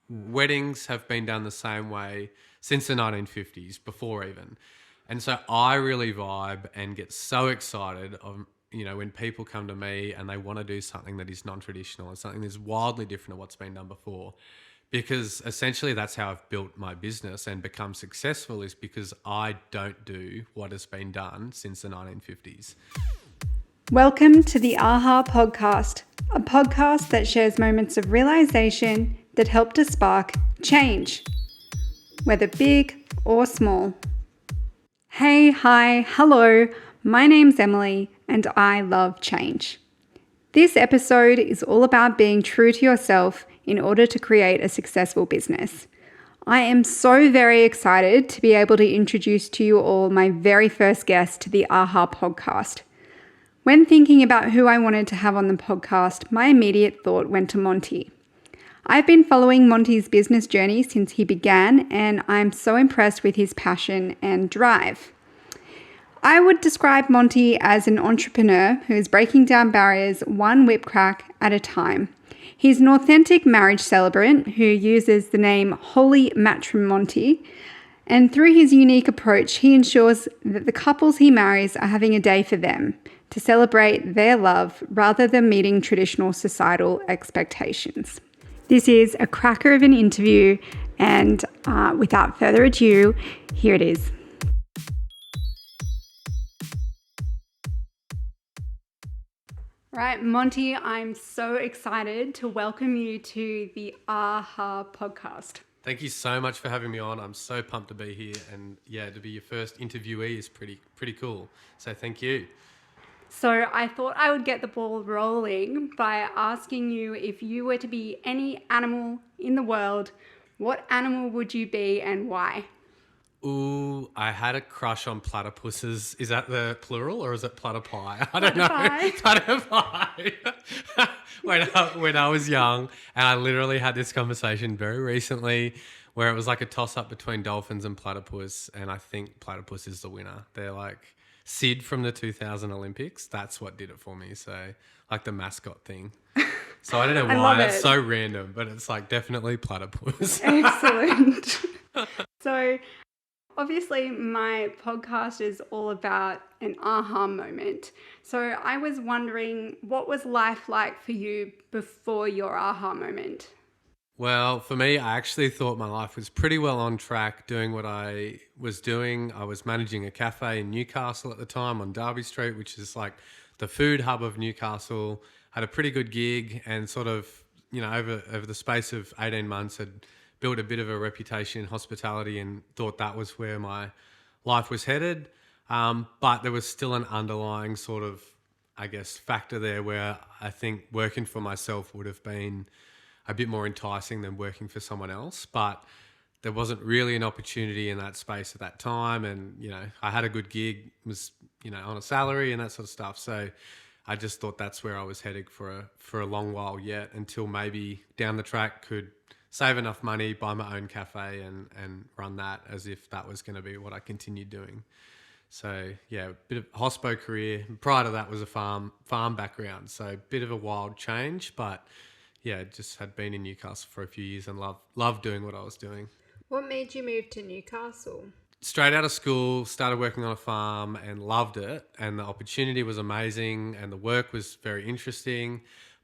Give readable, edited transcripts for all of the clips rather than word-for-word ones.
weddings have been done the same way since the 1950s, before even. And so I really vibe and get so excited when people come to me and they want to do something that is non-traditional and something that's wildly different to what's been done before. Because essentially that's how I've built my business and become successful, is because I don't do what has been done since the 1950s. Welcome to the AHA podcast, a podcast that shares moments of realization that help to spark change, whether big or small. Hey, hi, hello, my name's Emily and I love change. This episode is all about being true to yourself in order to create a successful business. I am so very excited to be able to introduce to you all my very first guest to the AHA podcast. When thinking about who I wanted to have on the podcast, my immediate thought went to Monty. I've been following Monty's business journey since he began, and I'm so impressed with his passion and drive. I would describe Monty as an entrepreneur who is breaking down barriers one whip crack at a time. He's an authentic marriage celebrant who uses the name Holy Matrimony, and through his unique approach, he ensures that the couples he marries are having a day for them, to celebrate their love rather than meeting traditional societal expectations. This is a cracker of an interview, and without further ado, here it is. Right, Monty, I'm so excited to welcome you to the AHA podcast. Thank you so much for having me on. I'm so pumped to be here, and to be your first interviewee is pretty cool. So thank you. So I thought I would get the ball rolling by asking you, if you were to be any animal in the world, what animal would you be and why? Ooh, I had a crush on platypuses. Is that the plural or is it platypi? I don't know. Platypi. when I was young, and I literally had this conversation very recently where it was like a toss-up between dolphins and platypus, and I think platypus is the winner. They're like Sid from the 2000 Olympics. That's what did it for me. So like the mascot thing. So I don't know why that's so random, but it's like definitely platypus. Excellent. So obviously my podcast is all about an aha moment. So I was wondering, what was life like for you before your aha moment? Well, for me, I actually thought my life was pretty well on track doing what I was doing. I was managing a cafe in Newcastle at the time on Derby Street, which is like the food hub of Newcastle. Had a pretty good gig, and sort of, over the space of 18 months had built a bit of a reputation in hospitality and thought that was where my life was headed. But there was still an underlying sort of, factor there where I think working for myself would have been a bit more enticing than working for someone else. But there wasn't really an opportunity in that space at that time. And, I had a good gig, was, on a salary and that sort of stuff. So I just thought that's where I was heading for a long while yet, until maybe down the track could save enough money, buy my own cafe and run that as if that was going to be what I continued doing. So a bit of hospo career. Prior to that was a farm background. So a bit of a wild change, but just had been in Newcastle for a few years and loved doing what I was doing. What made you move to Newcastle? Straight out of school, started working on a farm and loved it. And the opportunity was amazing and the work was very interesting,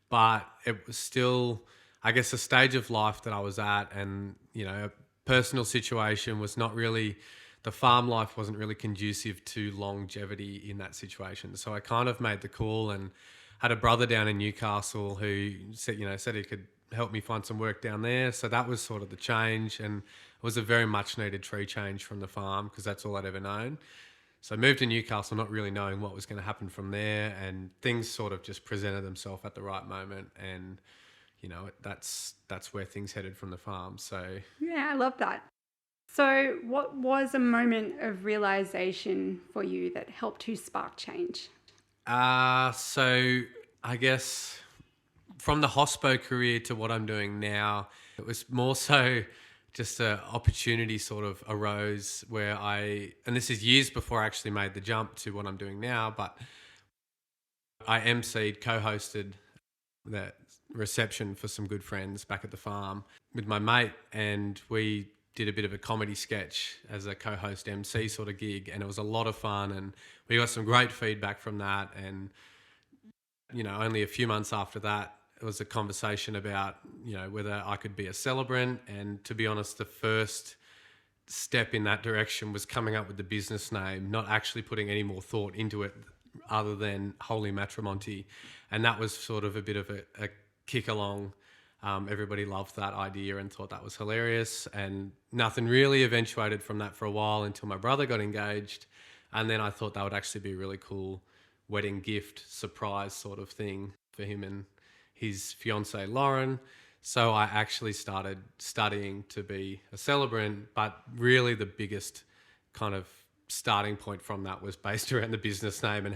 but it was still, a stage of life that I was at, and, a personal situation was not really, the farm life wasn't really conducive to longevity in that situation. So I kind of made the call and had a brother down in Newcastle who said he could help me find some work down there. So that was sort of the change, and it was a very much needed tree change from the farm because that's all I'd ever known. So I moved to Newcastle not really knowing what was going to happen from there, and things sort of just presented themselves at the right moment, and that's where things headed from the farm. So yeah, I love that. So what was a moment of realization for you that helped to spark change? So I guess from the hospo career to what I'm doing now, it was more so just an opportunity sort of arose where and this is years before I actually made the jump to what I'm doing now, but I emceed, co-hosted that reception for some good friends back at the farm with my mate, and we did a bit of a comedy sketch as a co-host MC sort of gig, and it was a lot of fun, and we got some great feedback from that. And only a few months after that, it was a conversation about whether I could be a celebrant. And to be honest, the first step in that direction was coming up with the business name, not actually putting any more thought into it other than Holy Monty. And that was sort of a bit of a kick along. Everybody loved that idea and thought that was hilarious, and nothing really eventuated from that for a while until my brother got engaged. And then I thought that would actually be a really cool wedding gift surprise sort of thing for him and his fiancée Lauren. So I actually started studying to be a celebrant, but really the biggest kind of starting point from that was based around the business name, and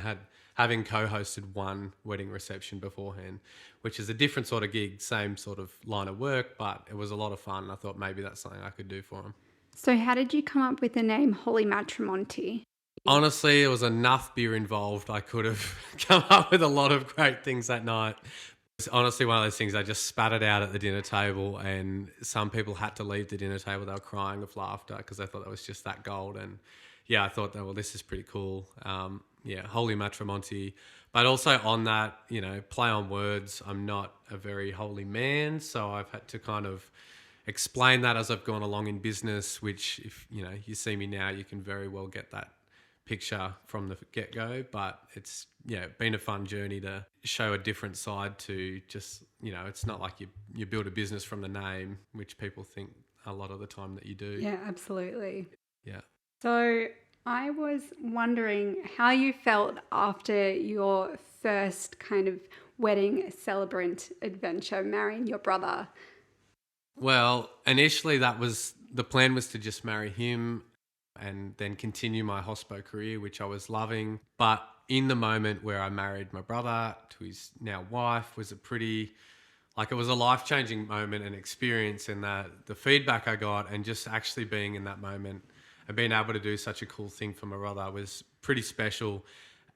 having co-hosted one wedding reception beforehand, which is a different sort of gig, same sort of line of work, but it was a lot of fun. And I thought maybe that's something I could do for him. So how did you come up with the name Holy Monty? Honestly, it was enough beer involved. I could have come up with a lot of great things that night. It's honestly one of those things I just spat it out at the dinner table, and some people had to leave the dinner table. They were crying of laughter because they thought that was just that gold. And yeah, I thought that, well, this is pretty cool. Holy Monty. But also on that, play on words. I'm not a very holy man, so I've had to kind of explain that as I've gone along in business, which if, you see me now, you can very well get that picture from the get-go. But it's been a fun journey to show a different side to just, it's not like you build a business from the name, which people think a lot of the time that you do. Yeah, absolutely. Yeah. So I was wondering how you felt after your first kind of wedding celebrant adventure, marrying your brother. Well, initially the plan was to just marry him and then continue my hospo career, which I was loving. But in the moment where I married my brother to his now wife was it was a life-changing moment and experience, in that the feedback I got and just actually being in that moment and being able to do such a cool thing for my brother was pretty special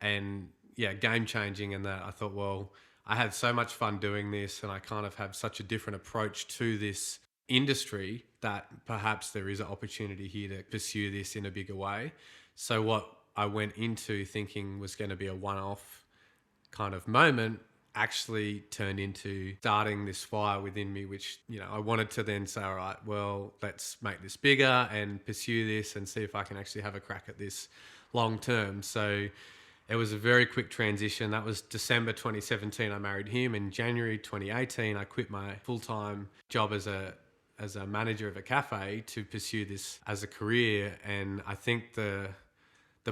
and game-changing. In that I thought, well, I had so much fun doing this, and I kind of have such a different approach to this industry that perhaps there is an opportunity here to pursue this in a bigger way. So what I went into thinking was going to be a one-off kind of moment actually turned into starting this fire within me, which, I wanted to then say, all right, well, let's make this bigger and pursue this and see if I can actually have a crack at this long term. So it was a very quick transition. That was December 2017. I married him. In January 2018, I quit my full-time job as a manager of a cafe to pursue this as a career. And I think the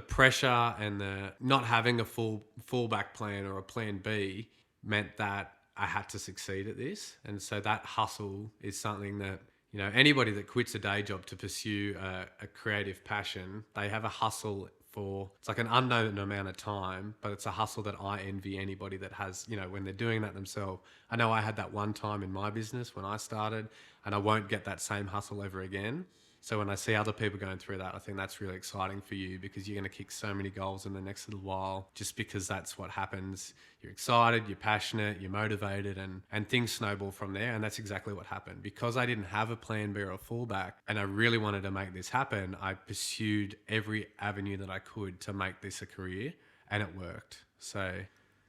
pressure and the not having a fallback plan or a plan B meant that I had to succeed at this. And so that hustle is something that, anybody that quits a day job to pursue a creative passion, they have a hustle it's like an unknown amount of time, but it's a hustle that I envy anybody that has, when they're doing that themselves. I know I had that one time in my business when I started, and I won't get that same hustle ever again. So when I see other people going through that, I think that's really exciting for you, because you're going to kick so many goals in the next little while, just because that's what happens. You're excited, you're passionate, you're motivated, and things snowball from there. And that's exactly what happened. Because I didn't have a plan B or a fallback, and I really wanted to make this happen, I pursued every avenue that I could to make this a career, and it worked. So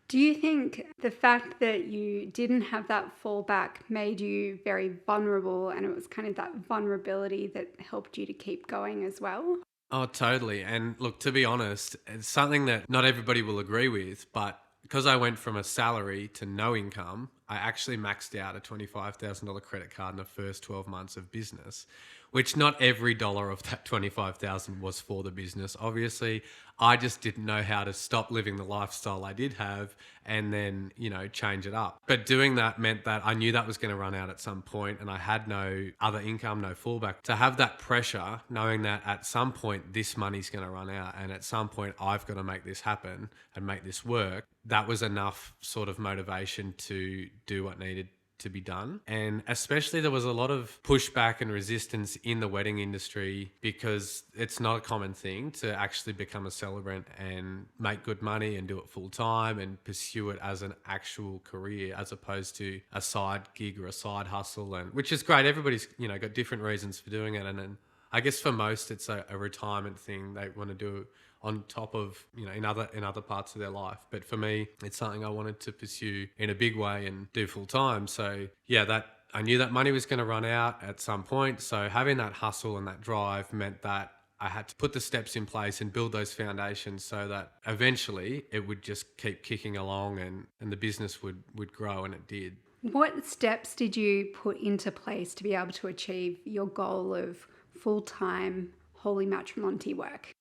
do you think the fact that you didn't have that fallback made you very vulnerable, and it was kind of that vulnerability that helped you to keep going as well? Oh, totally. And look, to be honest, it's something that not everybody will agree with, but because I went from a salary to no income, I actually maxed out a $25,000 credit card in the first 12 months of business, which not every dollar of that $25,000 was for the business. Obviously, I just didn't know how to stop living the lifestyle I did have and then, change it up. But doing that meant that I knew that was going to run out at some point, and I had no other income, no fallback. To have that pressure, knowing that at some point this money's going to run out, and at some point I've got to make this happen and make this work, that was enough sort of motivation to do what needed to be done. And especially there was a lot of pushback and resistance in the wedding industry because it's not a common thing to actually become a celebrant and make good money and do it full time and pursue it as an actual career as opposed to a side gig or a side hustle, and which is great. Everybody's, got different reasons for doing it. And then I guess for most it's a retirement thing they want to do on top of, in other parts of their life. But for me, it's something I wanted to pursue in a big way and do full time. So yeah, that I knew that money was going to run out at some point. So having that hustle and that drive meant that I had to put the steps in place and build those foundations so that eventually it would just keep kicking along and the business would grow, and it did. What steps did you put into place to be able to achieve your goal of full-time Holy Match work?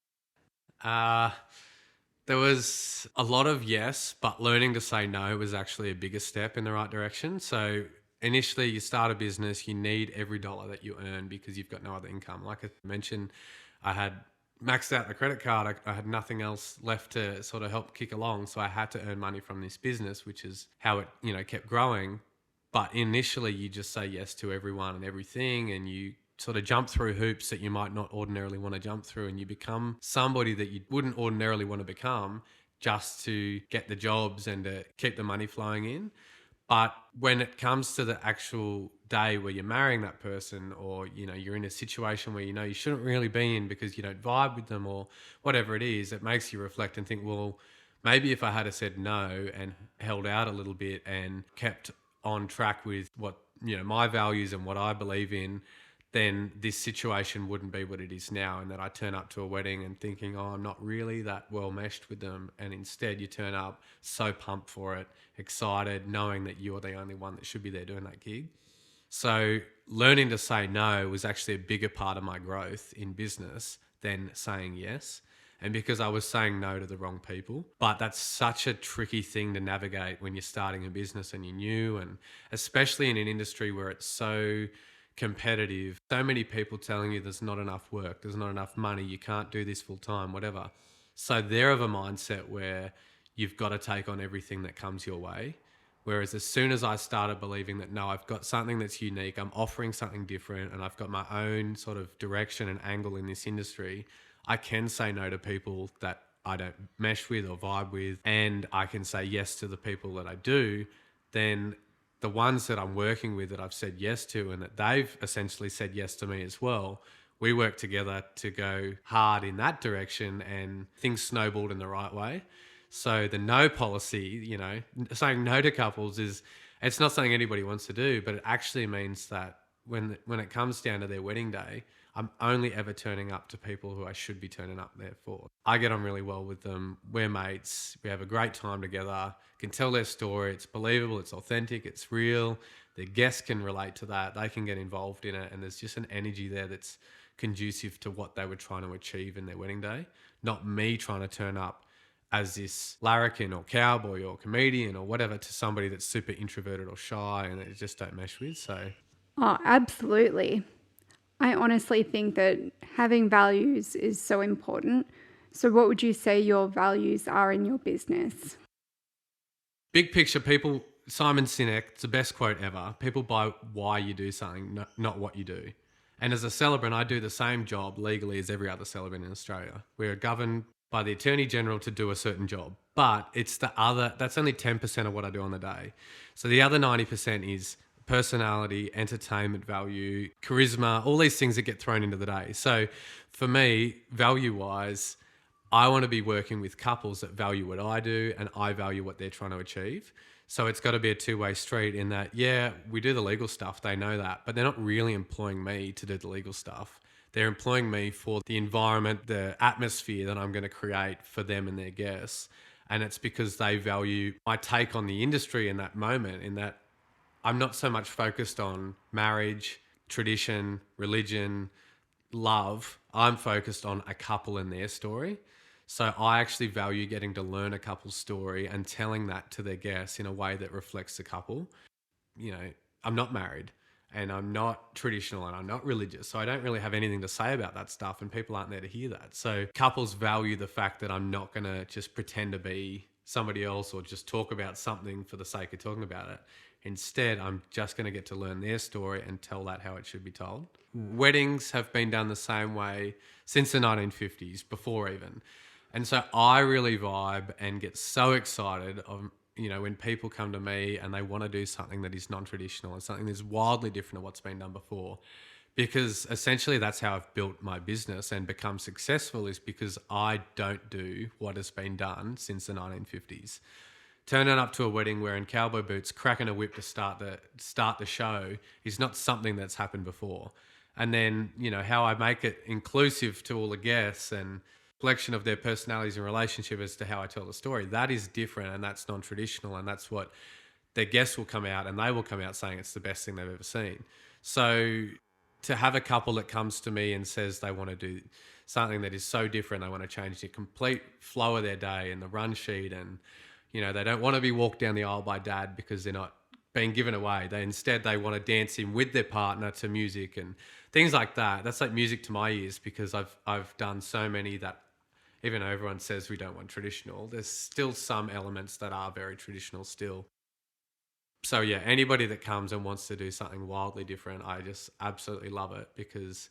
There was a lot of yes, but learning to say no was actually a bigger step in the right direction. So initially you start a business, you need every dollar that you earn because you've got no other income. Like I mentioned, I had maxed out the credit card. I had nothing else left to sort of help kick along. So I had to earn money from this business, which is how it, kept growing. But initially you just say yes to everyone and everything, and you sort of jump through hoops that you might not ordinarily want to jump through, and you become somebody that you wouldn't ordinarily want to become just to get the jobs and to keep the money flowing in. But when it comes to the actual day where you're marrying that person, or you're in a situation where you shouldn't really be in because you don't vibe with them or whatever it is, it makes you reflect and think, well, maybe if I had said no and held out a little bit and kept on track with what my values and what I believe in, then this situation wouldn't be what it is now. And that I turn up to a wedding and thinking, oh, I'm not really that well meshed with them. And instead you turn up so pumped for it, excited, knowing that you're the only one that should be there doing that gig. So learning to say no was actually a bigger part of my growth in business than saying yes. And because I was saying no to the wrong people. But that's such a tricky thing to navigate when you're starting a business and you're new, and especially in an industry where it's so competitive, so many people telling you there's not enough work, there's not enough money, you can't do this full time, whatever. So they're of a mindset where you've got to take on everything that comes your way. Whereas as soon as I started believing that, no, I've got something that's unique, I'm offering something different, and I've got my own sort of direction and angle in this industry, I can say no to people that I don't mesh with or vibe with, and I can say yes to the people that I do. Then the ones that I'm working with that I've said yes to and that they've essentially said yes to me as well, we work together to go hard in that direction, and things snowballed in the right way. So the no policy, saying no to couples it's not something anybody wants to do, but it actually means that when it comes down to their wedding day, I'm only ever turning up to people who I should be turning up there for. I get on really well with them. We're mates. We have a great time together. Can tell their story. It's believable. It's authentic. It's real. The guests can relate to that. They can get involved in it. And there's just an energy there that's conducive to what they were trying to achieve in their wedding day. Not me trying to turn up as this larrikin or cowboy or comedian or whatever to somebody that's super introverted or shy and they just don't mesh with. So, Oh, absolutely. I honestly think that having values is so important. So what would you say your values are in your business? big picture, Simon Sinek, it's the best quote ever. People buy why you do something, not what you do. And as a celebrant, I do the same job legally as every other celebrant in Australia. We're governed by the Attorney General to do a certain job. But that's only 10% of what I do on the day. So the other 90% is personality, entertainment value, charisma, all these things that get thrown into the day. So for me, value-wise, I want to be working with couples that value what I do and I value what they're trying to achieve. So it's got to be a two-way street in that, yeah, we do the legal stuff, they know that, but they're not really employing me to do the legal stuff. They're employing me for the environment, the atmosphere that I'm going to create for them and their guests. And it's because they value my take on the industry in that moment, in that I'm not so much focused on marriage, tradition, religion, love. I'm focused on a couple and their story. So I actually value getting to learn a couple's story and telling that to their guests in a way that reflects the couple. I'm not married and I'm not traditional and I'm not religious. So I don't really have anything to say about that stuff and people aren't there to hear that. So couples value the fact that I'm not going to just pretend to be somebody else or just talk about something for the sake of talking about it. Instead, I'm just going to get to learn their story and tell that how it should be told. Weddings have been done the same way since the 1950s, before even. And so I really vibe and get so excited of, when people come to me and they want to do something that is non-traditional and something that's wildly different to what's been done before. Because essentially that's how I've built my business and become successful, is because I don't do what has been done since the 1950s. Turning up to a wedding wearing cowboy boots, cracking a whip to start the show is not something that's happened before. And then, how I make it inclusive to all the guests and reflection of their personalities and relationship as to how I tell the story, that is different and that's non-traditional, and that's what their guests will come out and they will come out saying it's the best thing they've ever seen. So to have a couple that comes to me and says they want to do something that is so different, they want to change the complete flow of their day and the run sheet, and they don't want to be walked down the aisle by dad because they're not being given away. They want to dance in with their partner to music and things like that. That's like music to my ears, because I've done so many that even though everyone says we don't want traditional, there's still some elements that are very traditional still. So yeah, anybody that comes and wants to do something wildly different, I just absolutely love it, because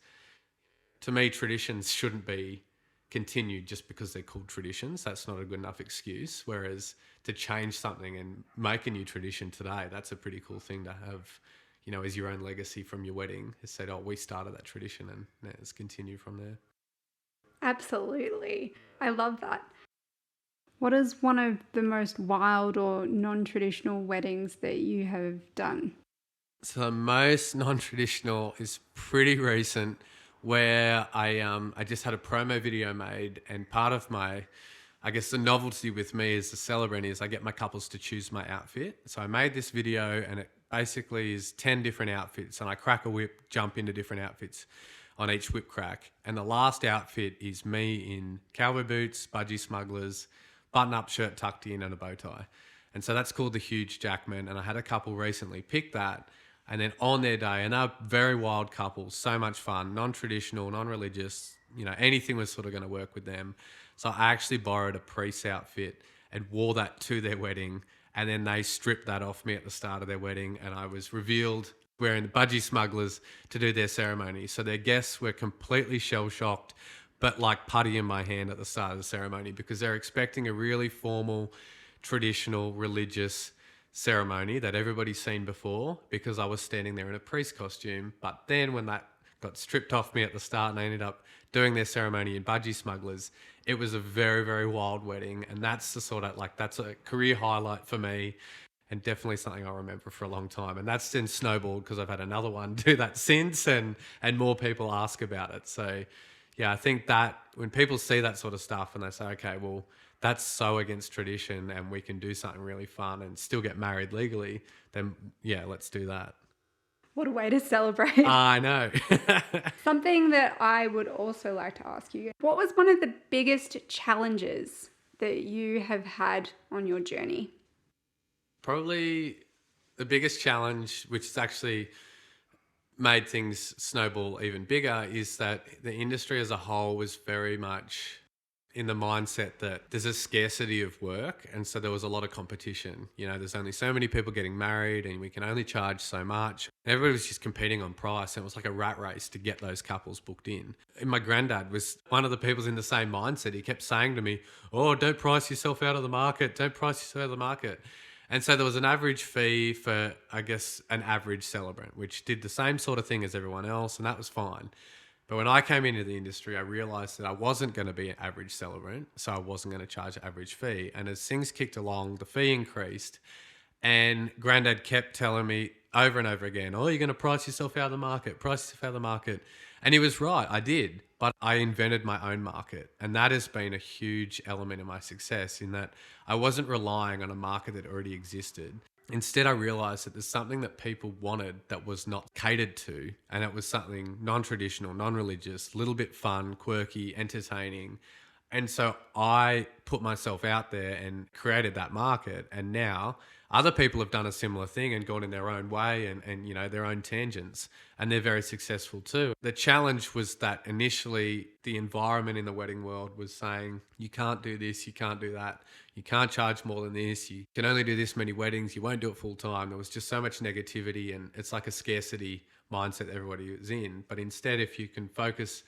to me, traditions shouldn't be continued just because they're called traditions. That's not a good enough excuse. Whereas to change something and make a new tradition today, that's a pretty cool thing to have, as your own legacy from your wedding. Is said, we started that tradition and let's continue from there. Absolutely. I love that. What is one of the most wild or non-traditional weddings that you have done? So the most non-traditional is pretty recent, where I just had a promo video made, and part of my, I guess the novelty with me as a celebrant is I get my couples to choose my outfit. So I made this video and it basically is 10 different outfits, and I crack a whip, jump into different outfits on each whip crack. And the last outfit is me in cowboy boots, budgie smugglers, button-up shirt tucked in, and a bow tie. And so that's called the Huge Jackman. And I had a couple recently pick that. And then on their day, and they're very wild couples, so much fun, non-traditional, non-religious, anything was sort of going to work with them. So I actually borrowed a priest's outfit and wore that to their wedding. And then they stripped that off me at the start of their wedding. And I was revealed wearing the budgie smugglers to do their ceremony. So their guests were completely shell-shocked, but like putty in my hand at the start of the ceremony, because they're expecting a really formal, traditional, religious ceremony that everybody's seen before, because I was standing there in a priest costume. But then when that got stripped off me at the start and I ended up doing their ceremony in budgie smugglers, it was a very, very wild wedding. And that's the sort of that's a career highlight for me, and definitely something I'll remember for a long time. And that's then snowballed because I've had another one do that since, and more people ask about it. So yeah, I think that when people see that sort of stuff and they say, okay, well, that's so against tradition and we can do something really fun and still get married legally, then yeah, let's do that. What a way to celebrate. I know. Something that I would also like to ask you, what was one of the biggest challenges that you have had on your journey? Probably the biggest challenge, which has actually made things snowball even bigger, is that the industry as a whole was very much in the mindset that there's a scarcity of work. And so there was a lot of competition. There's only so many people getting married and we can only charge so much. Everybody was just competing on price. And it was like a rat race to get those couples booked in. And my granddad was one of the people in the same mindset. He kept saying to me, don't price yourself out of the market. Don't price yourself out of the market. And so there was an average fee for, I guess, an average celebrant, which did the same sort of thing as everyone else, and that was fine. But when I came into the industry, I realized that I wasn't going to be an average celebrant, so I wasn't going to charge an average fee. And as things kicked along, the fee increased, and Granddad kept telling me over and over again, you're going to price yourself out of the market, price yourself out of the market. And he was right, I did. But I invented my own market. And that has been a huge element of my success, in that I wasn't relying on a market that already existed. Instead, I realized that there's something that people wanted that was not catered to. And it was something non-traditional, non-religious, a little bit fun, quirky, entertaining. And so I put myself out there and created that market. And now other people have done a similar thing and gone in their own way and their own tangents, and they're very successful too. The challenge was that initially the environment in the wedding world was saying, you can't do this, you can't do that, you can't charge more than this, you can only do this many weddings, you won't do it full time. There was just so much negativity, and it's like a scarcity mindset everybody was in. But instead, if you can focus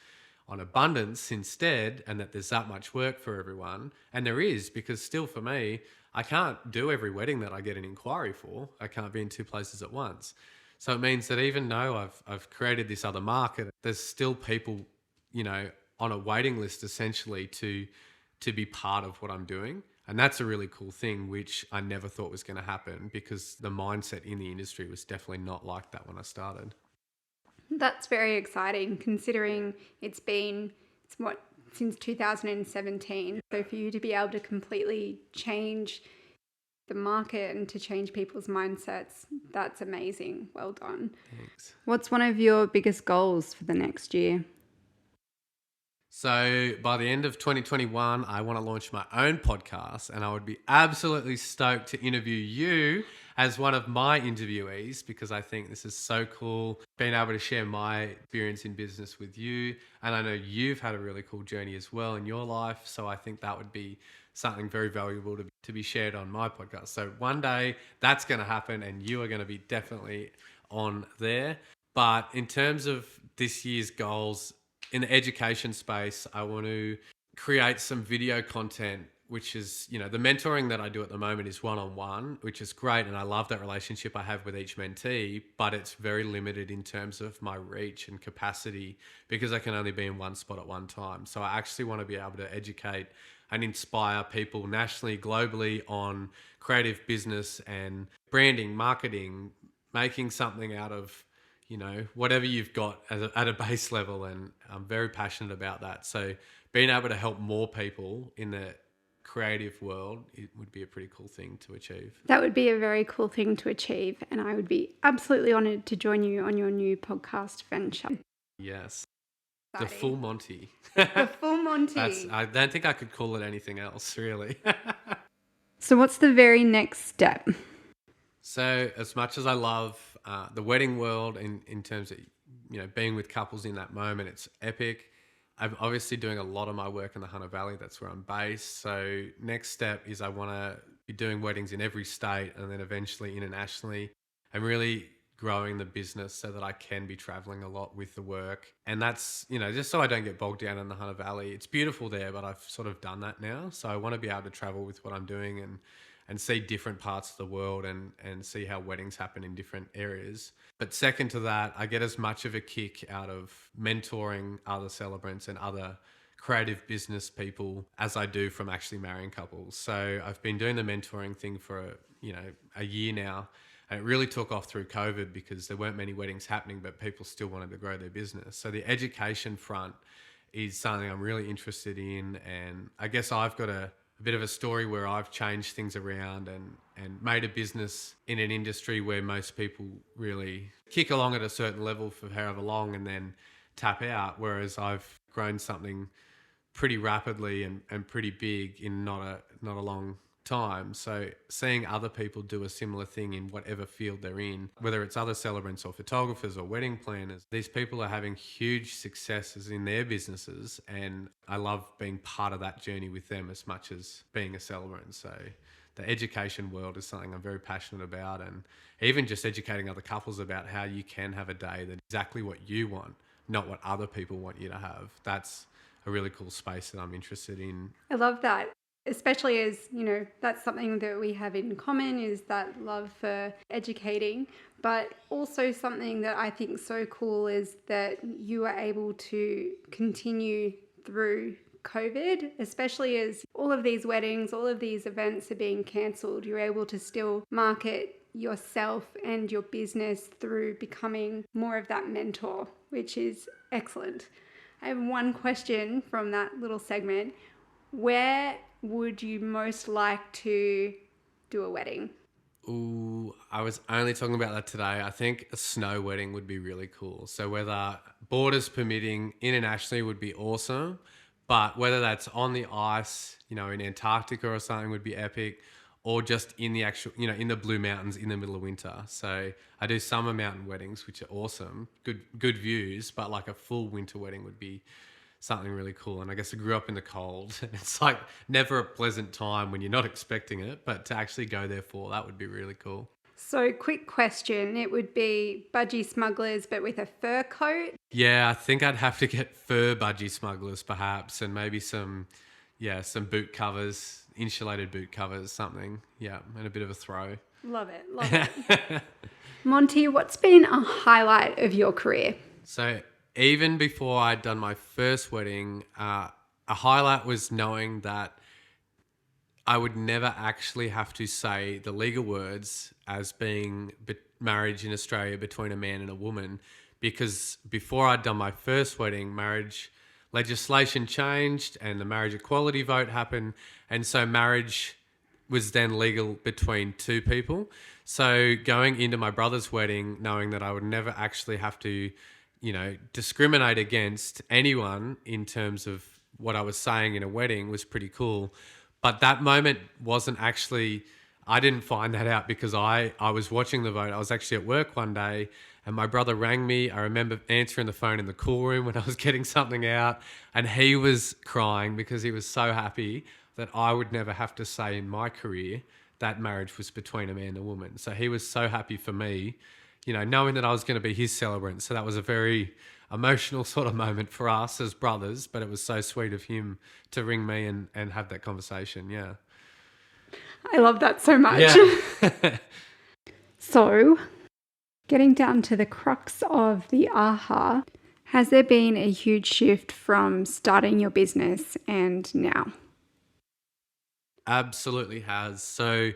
on abundance instead, and that there's that much work for everyone, and there is, because still for me, I can't do every wedding that I get an inquiry for. I can't be in two places at once. So it means that even though I've created this other market, there's still people, on a waiting list essentially to be part of what I'm doing. And that's a really cool thing, which I never thought was going to happen, because the mindset in the industry was definitely not like that when I started. That's very exciting, considering it's since 2017. So for you to be able to completely change the market and to change people's mindsets, that's amazing. Well done. Thanks. What's one of your biggest goals for the next year? So by the end of 2021, I want to launch my own podcast, and I would be absolutely stoked to interview you as one of my interviewees, because I think this is so cool, being able to share my experience in business with you. And I know you've had a really cool journey as well in your life. So I think that would be something very valuable to be shared on my podcast. So one day that's going to happen, and you are going to be definitely on there. But in terms of this year's goals, in the education space, I want to create some video content, which is, the mentoring that I do at the moment is one-on-one, which is great. And I love that relationship I have with each mentee, but it's very limited in terms of my reach and capacity, because I can only be in one spot at one time. So I actually want to be able to educate and inspire people nationally, globally, on creative business and branding, marketing, making something out of whatever you've got at a base level. And I'm very passionate about that. So being able to help more people in the creative world, it would be a pretty cool thing to achieve. That would be a very cool thing to achieve. And I would be absolutely honoured to join you on your new podcast venture. Yes. Exciting. The full Monty. The full Monty. I don't think I could call it anything else, really. So what's the very next step? So as much as I love the wedding world in terms of, being with couples in that moment, it's epic. I'm obviously doing a lot of my work in the Hunter Valley. That's where I'm based. So next step is I want to be doing weddings in every state, and then eventually internationally, and really growing the business so that I can be traveling a lot with the work. And that's, just so I don't get bogged down in the Hunter Valley. It's beautiful there, but I've sort of done that now. So I want to be able to travel with what I'm doing and see different parts of the world and see how weddings happen in different areas. But second to that, I get as much of a kick out of mentoring other celebrants and other creative business people as I do from actually marrying couples. So I've been doing the mentoring thing for, a year now. And it really took off through COVID because there weren't many weddings happening, but people still wanted to grow their business. So the education front is something I'm really interested in. And I guess I've got a bit of a story where I've changed things around and made a business in an industry where most people really kick along at a certain level for however long and then tap out. Whereas I've grown something pretty rapidly and pretty big in not a long time. So seeing other people do a similar thing in whatever field they're in, whether it's other celebrants or photographers or wedding planners, these people are having huge successes in their businesses, and I love being part of that journey with them as much as being a celebrant. So the education world is something I'm very passionate about, and even just educating other couples about how you can have a day that's exactly what you want, not what other people want you to have. That's a really cool space that I'm interested in. I love that. Especially as, that's something that we have in common, is that love for educating. But also something that I think so cool is that you are able to continue through COVID, especially as all of these weddings, all of these events are being cancelled. You're able to still market yourself and your business through becoming more of that mentor, which is excellent. I have one question from that little segment. Where would you most like to do a wedding? Ooh, I was only talking about that today. I think a snow wedding would be really cool. So whether borders permitting, internationally would be awesome. But whether that's on the ice, in Antarctica or something would be epic, or just in the actual, in the Blue Mountains in the middle of winter. So I do summer mountain weddings, which are awesome, good views, but like a full winter wedding would be something really cool. And I guess I grew up in the cold. It's like never a pleasant time when you're not expecting it, but to actually go there for that would be really cool. So, quick question. It would be budgie smugglers, but with a fur coat. Yeah, I think I'd have to get fur budgie smugglers perhaps, and maybe some boot covers, insulated boot covers, something. Yeah, and a bit of a throw. Love it. Love it. Monty, what's been a highlight of your career? So even before I'd done my first wedding, a highlight was knowing that I would never actually have to say the legal words as being marriage in Australia between a man and a woman, because before I'd done my first wedding, marriage legislation changed and the marriage equality vote happened. And so marriage was then legal between two people. So going into my brother's wedding, knowing that I would never actually have to, discriminate against anyone in terms of what I was saying in a wedding was pretty cool. But that moment wasn't actually, I didn't find that out because I was watching the vote. I was actually at work one day and my brother rang me. I remember answering the phone in the cool room when I was getting something out, and he was crying because he was so happy that I would never have to say in my career that marriage was between a man and a woman. So he was so happy for me, knowing that I was going to be his celebrant. So that was a very emotional sort of moment for us as brothers, but it was so sweet of him to ring me and have that conversation. Yeah. I love that so much. Yeah. So, getting down to the crux of the aha, has there been a huge shift from starting your business and now? Absolutely has. So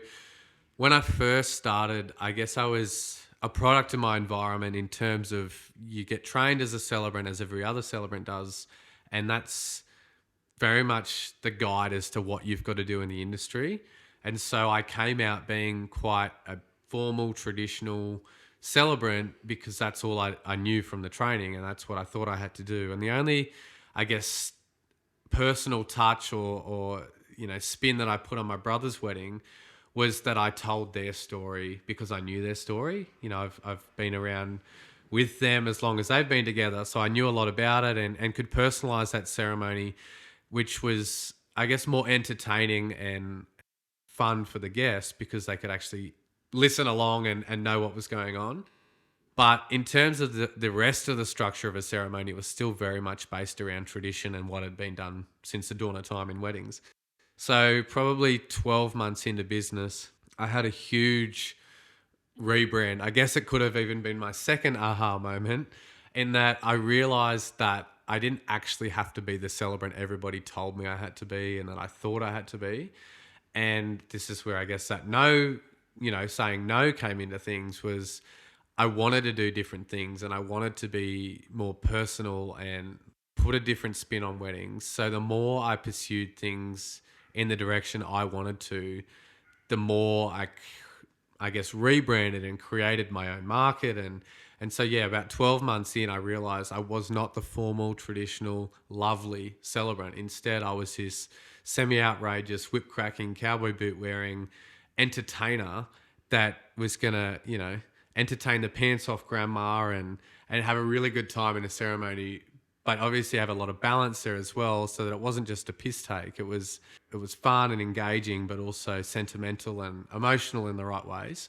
when I first started, I guess I was a product of my environment in terms of you get trained as a celebrant as every other celebrant does. And that's very much the guide as to what you've got to do in the industry. And so I came out being quite a formal, traditional celebrant because that's all I knew from the training and that's what I thought I had to do. And the only, I guess, personal touch or spin that I put on my brother's wedding was that I told their story because I knew their story. I've been around with them as long as they've been together, so I knew a lot about it and could personalize that ceremony, which was, I guess, more entertaining and fun for the guests because they could actually listen along and know what was going on. But in terms of the rest of the structure of a ceremony, it was still very much based around tradition and what had been done since the dawn of time in weddings. So probably 12 months into business, I had a huge rebrand. I guess it could have even been my second aha moment in that I realized that I didn't actually have to be the celebrant everybody told me I had to be and that I thought I had to be. And this is where I guess that saying no came into things was I wanted to do different things and I wanted to be more personal and put a different spin on weddings. So the more I pursued things in the direction I wanted to, the more I guess rebranded and created my own market. And so, yeah, about 12 months in, I realized I was not the formal, traditional, lovely celebrant. Instead, I was this semi-outrageous, whip-cracking, cowboy boot-wearing entertainer that was going to, entertain the pants off grandma and have a really good time in a ceremony, but obviously have a lot of balance there as well so that it wasn't just a piss take. It was fun and engaging, but also sentimental and emotional in the right ways.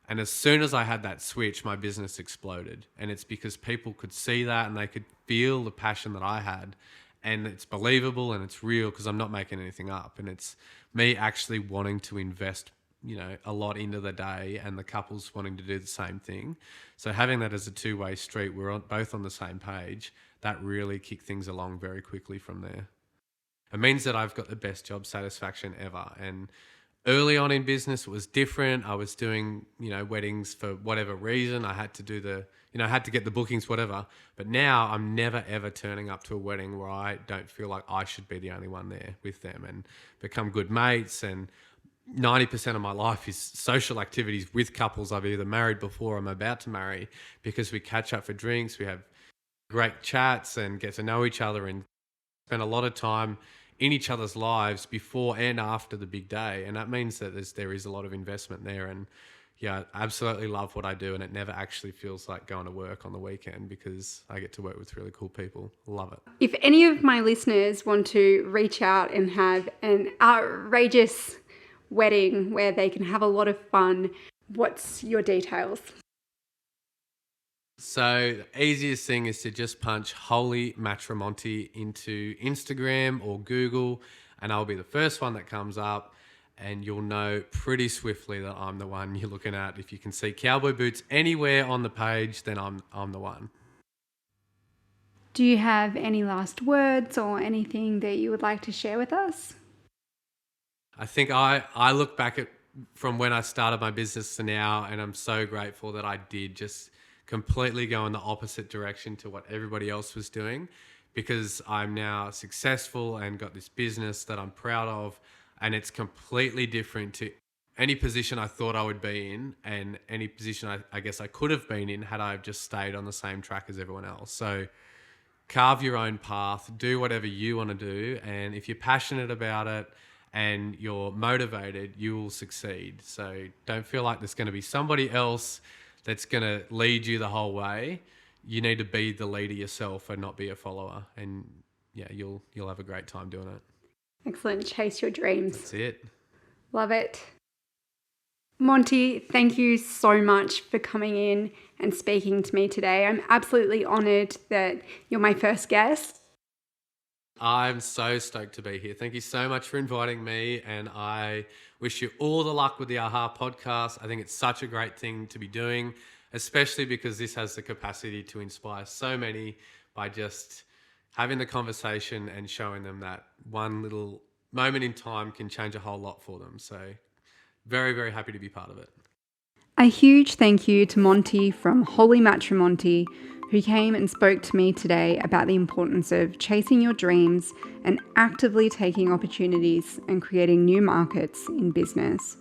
And as soon as I had that switch, my business exploded. And it's because people could see that and they could feel the passion that I had. And it's believable and it's real because I'm not making anything up. And it's me actually wanting to invest, a lot into the day and the couples wanting to do the same thing. So having that as a two-way street, we're both on the same page, that really kicked things along very quickly from there. It means that I've got the best job satisfaction ever. And early on in business, it was different. I was doing, weddings for whatever reason. I had to do I had to get the bookings, whatever. But now I'm never, ever turning up to a wedding where I don't feel like I should be the only one there with them and become good mates. And 90% of my life is social activities with couples I've either married before or I'm about to marry because we catch up for drinks, we have great chats and get to know each other and spend a lot of time in each other's lives before and after the big day. And that means that there is a lot of investment there. And yeah, I absolutely love what I do, and it never actually feels like going to work on the weekend because I get to work with really cool people. Love it. If any of my listeners want to reach out and have an outrageous wedding where they can have a lot of fun, what's your details? So the easiest thing is to just punch Holy Matrimony into Instagram or Google, and I'll be the first one that comes up. And you'll know pretty swiftly that I'm the one you're looking at. If you can see cowboy boots anywhere on the page, then I'm the one. Do you have any last words or anything that you would like to share with us? I think I look back at from when I started my business to now, and I'm so grateful that I did just completely go in the opposite direction to what everybody else was doing, because I'm now successful and got this business that I'm proud of. And it's completely different to any position I thought I would be in, and any position I guess I could have been in had I just stayed on the same track as everyone else. So carve your own path, do whatever you want to do. And if you're passionate about it and you're motivated, you will succeed. So don't feel like there's going to be somebody else that's going to lead you the whole way. You need to be the leader yourself and not be a follower. And yeah, you'll have a great time doing it. Excellent. Chase your dreams. That's it. Love it. Monty, thank you so much for coming in and speaking to me today. I'm absolutely honoured that you're my first guest. I'm so stoked to be here. Thank you so much for inviting me, and I wish you all the luck with the AHA podcast. I think it's such a great thing to be doing, especially because this has the capacity to inspire so many by just having the conversation and showing them that one little moment in time can change a whole lot for them. So very, very happy to be part of it. A huge thank you to Monty from Holy Matrimony, who came and spoke to me today about the importance of chasing your dreams and actively taking opportunities and creating new markets in business.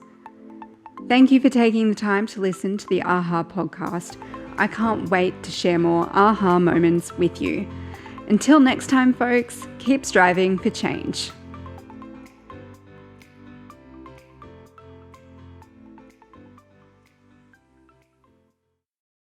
Thank you for taking the time to listen to the AHA podcast. I can't wait to share more AHA moments with you. Until next time, folks, keep striving for change.